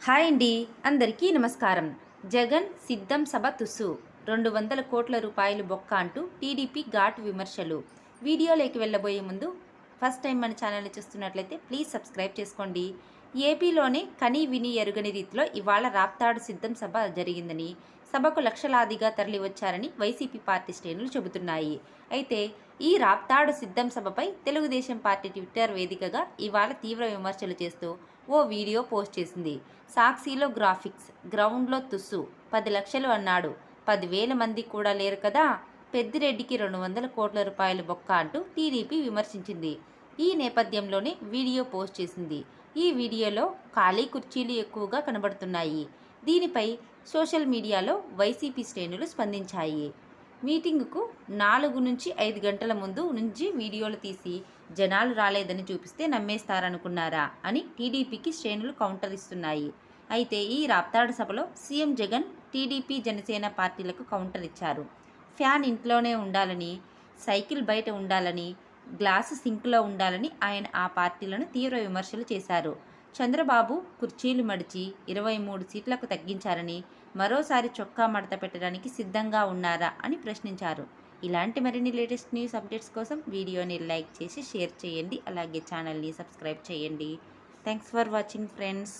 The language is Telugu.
హాయ్ అండి, అందరికీ నమస్కారం. జగన్ సిద్ధం సభ తుస్సు, 200 కోట్ల రూపాయలు బొక్క అంటూ టీడీపీ ఘాటు విమర్శలు. వీడియోలోకి వెళ్ళబోయే ముందు ఫస్ట్ టైం మన ఛానల్ని చూస్తున్నట్లయితే ప్లీజ్ సబ్స్క్రైబ్ చేసుకోండి. ఏపీలోనే కనీ విని ఎరుగని రీతిలో ఇవాళ రాప్తాడు సిద్ధం సభ జరిగిందని, సభకు లక్షలాదిగా తరలివచ్చారని వైసీపీ పార్టీ శ్రేణులు చెబుతున్నాయి. అయితే ఈ రాప్తాడు సిద్ధం సభపై తెలుగుదేశం పార్టీ ట్విట్టర్ వేదికగా ఇవాళ తీవ్ర విమర్శలు చేస్తూ ఓ వీడియో పోస్ట్ చేసింది. సాక్షిలో గ్రాఫిక్స్, గ్రౌండ్లో తుస్సు, 10 లక్షలు అన్నాడు, 10,000 మంది కూడా లేరు కదా, పెద్దిరెడ్డికి 200 కోట్ల రూపాయలు బొక్క అంటూ టీడీపీ విమర్శించింది. ఈ నేపథ్యంలోనే వీడియో పోస్ట్ చేసింది. ఈ వీడియోలో ఖాళీ కుర్చీలు ఎక్కువగా కనబడుతున్నాయి. దీనిపై సోషల్ మీడియాలో వైసీపీ శ్రేణులు స్పందించాయి. మీటింగుకు 4 నుంచి 5 గంటల ముందు నుంచి వీడియోలు తీసి జనాలు రాలేదని చూపిస్తే నమ్మేస్తారనుకున్నారా అని టీడీపీకి శ్రేణులు కౌంటర్ ఇస్తున్నాయి. అయితే ఈ రాప్తాడు సభలో సీఎం జగన్ టీడీపీ జనసేన పార్టీలకు కౌంటర్ ఇచ్చారు. ఫ్యాన్ ఇంట్లోనే ఉండాలని, సైకిల్ బయట ఉండాలని, గ్లాసు సింక్లో ఉండాలని ఆయన ఆ పార్టీలను తీవ్ర విమర్శలు చేశారు. చంద్రబాబు కుర్చీలు మడిచి 23 సీట్లకు తగ్గించారని, మరోసారి చొక్కా మడత పెట్టడానికి సిద్ధంగా ఉన్నారా అని ప్రశ్నించారు. ఇలాంటి మరిన్ని లేటెస్ట్ న్యూస్ అప్డేట్స్ కోసం వీడియోని లైక్ చేసి షేర్ చేయండి. అలాగే ఛానల్ని సబ్స్క్రైబ్ చేయండి. Thanks for watching friends.